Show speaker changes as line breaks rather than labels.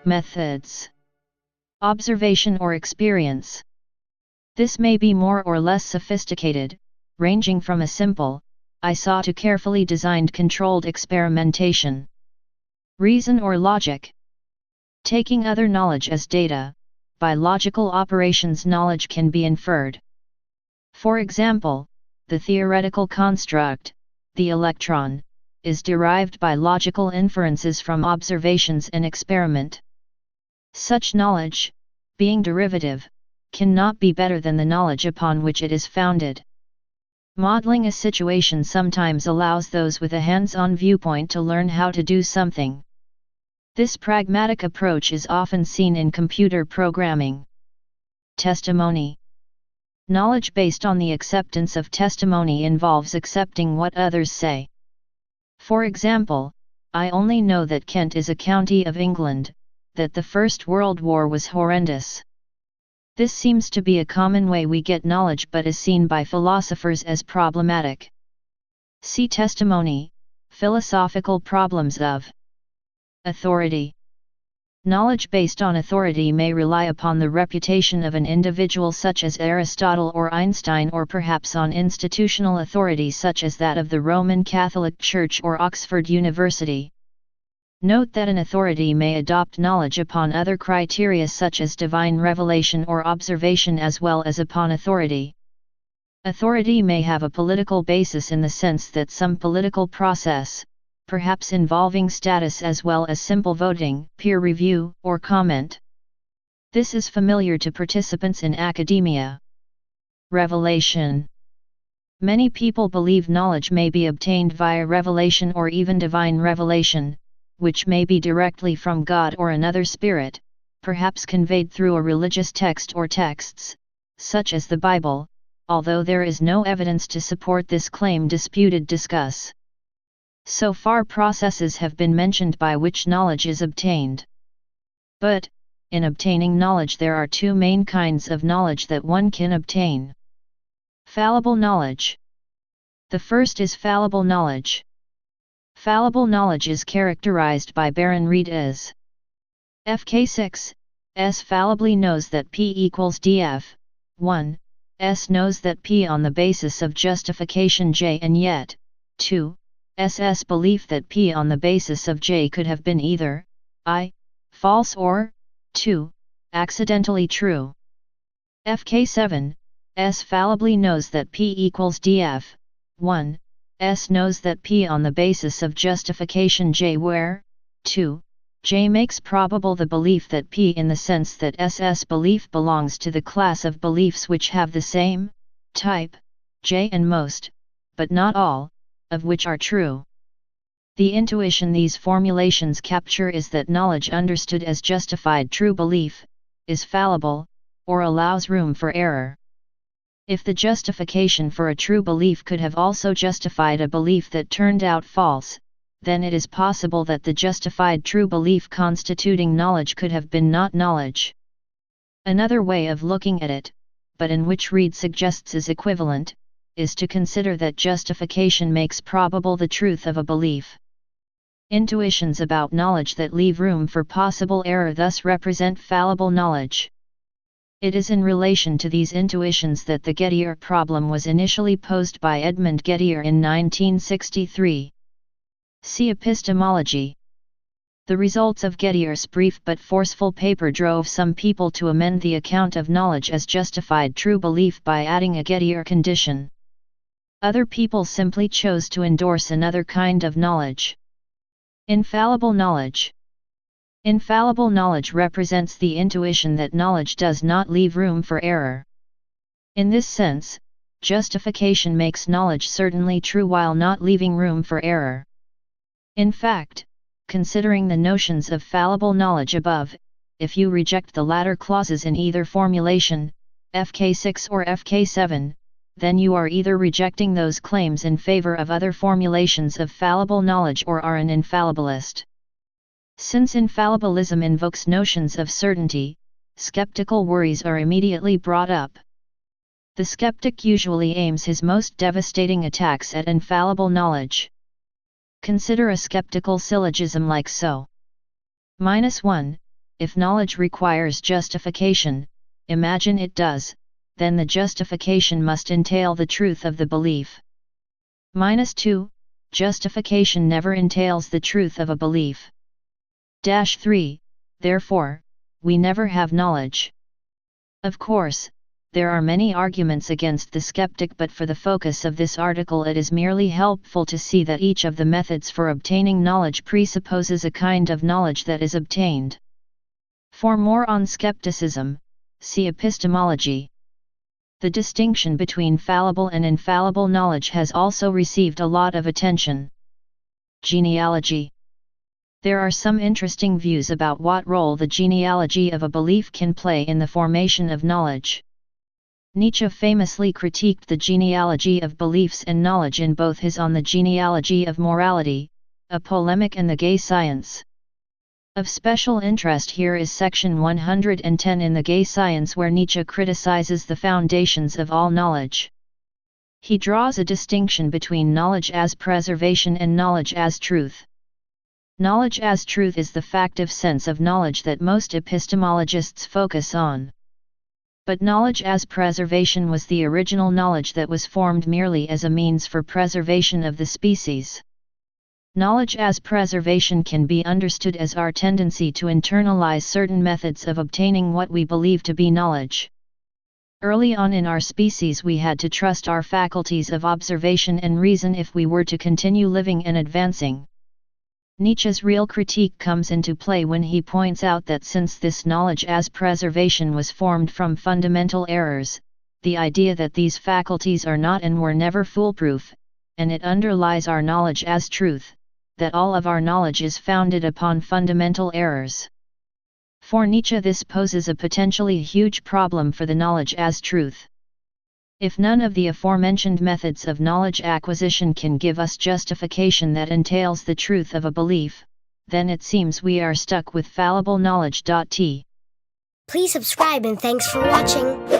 Methods. Observation or experience. This may be more or less sophisticated, ranging from a simple, I saw to carefully designed controlled experimentation. Reason or logic. Taking other knowledge as data, by logical operations knowledge can be inferred. For example, the theoretical construct, the electron, is derived by logical inferences from observations and experiment. Such knowledge, being derivative, cannot be better than the knowledge upon which it is founded. Modeling a situation sometimes allows those with a hands-on viewpoint to learn how to do something. This pragmatic approach is often seen in computer programming. Testimony. Knowledge based on the acceptance of testimony involves accepting what others say. For example, I only know that Kent is a county of England, that the First World War was horrendous. This seems to be a common way we get knowledge but is seen by philosophers as problematic. See testimony, philosophical problems of authority. Knowledge based on authority may rely upon the reputation of an individual such as Aristotle or Einstein, or perhaps on institutional authority such as that of the Roman Catholic Church or Oxford University. Note that an authority may adopt knowledge upon other criteria such as divine revelation or observation as well as upon authority. Authority may have a political basis in the sense that some political process, perhaps involving status as well as simple voting, peer review, or comment. This is familiar to participants in academia. Revelation. Many people believe knowledge may be obtained via revelation or even divine revelation, which may be directly from God or another spirit, perhaps conveyed through a religious text or texts, such as the Bible, although there is no evidence to support this claim. Discuss. So far processes have been mentioned by which knowledge is obtained. But, in obtaining knowledge there are two main kinds of knowledge that one can obtain. Fallible knowledge. The first is fallible knowledge. Fallible knowledge is characterized by Baron Reid as FK6, S fallibly knows that P equals DF, 1, S knows that P on the basis of justification J and yet, 2, SS belief that P on the basis of J could have been either, I, false or, 2, accidentally true. FK7, S fallibly knows that P equals DF, 1, S knows that P on the basis of justification J where, 2, J makes probable the belief that P in the sense that SS belief belongs to the class of beliefs which have the same type, J and most, but not all, of which are true. The intuition these formulations capture is that knowledge understood as justified true belief, is fallible, or allows room for error. If the justification for a true belief could have also justified a belief that turned out false, then it is possible that the justified true belief constituting knowledge could have been not knowledge. Another way of looking at it, but in which Reid suggests is equivalent, is to consider that justification makes probable the truth of a belief. Intuitions about knowledge that leave room for possible error thus represent fallible knowledge. It is in relation to these intuitions that the Gettier problem was initially posed by Edmund Gettier in 1963. See epistemology. The results of Gettier's brief but forceful paper drove some people to amend the account of knowledge as justified true belief by adding a Gettier condition. Other people simply chose to endorse another kind of knowledge. Infallible knowledge. Infallible knowledge represents the intuition that knowledge does not leave room for error. In this sense, justification makes knowledge certainly true while not leaving room for error. In fact, considering the notions of fallible knowledge above, if you reject the latter clauses in either formulation, FK6 or FK7, then you are either rejecting those claims in favor of other formulations of fallible knowledge or are an infallibilist. Since infallibilism invokes notions of certainty, skeptical worries are immediately brought up. The skeptic usually aims his most devastating attacks at infallible knowledge. Consider a skeptical syllogism like so. -1, if knowledge requires justification, imagine it does, then the justification must entail the truth of the belief. -2, justification never entails the truth of a belief. -3, therefore, we never have knowledge. Of course, there are many arguments against the skeptic, but for the focus of this article it is merely helpful to see that each of the methods for obtaining knowledge presupposes a kind of knowledge that is obtained. For more on skepticism, see epistemology. The distinction between fallible and infallible knowledge has also received a lot of attention. Genealogy. There are some interesting views about what role the genealogy of a belief can play in the formation of knowledge. Nietzsche famously critiqued the genealogy of beliefs and knowledge in both his On the Genealogy of Morality, a polemic, and The Gay Science. Of special interest here is section 110 in The Gay Science, where Nietzsche criticizes the foundations of all knowledge. He draws a distinction between knowledge as preservation and knowledge as truth. Knowledge as truth is the factive sense of knowledge that most epistemologists focus on. But knowledge as preservation was the original knowledge that was formed merely as a means for preservation of the species. Knowledge as preservation can be understood as our tendency to internalize certain methods of obtaining what we believe to be knowledge. Early on in our species we had to trust our faculties of observation and reason if we were to continue living and advancing. Nietzsche's real critique comes into play when he points out that since this knowledge as preservation was formed from fundamental errors, the idea that these faculties are not and were never foolproof, and it underlies our knowledge as truth, that all of our knowledge is founded upon fundamental errors. For Nietzsche this poses a potentially huge problem for the knowledge as truth. If none of the aforementioned methods of knowledge acquisition can give us justification that entails the truth of a belief, then it seems we are stuck with fallible knowledge. Please
subscribe and thanks for watching.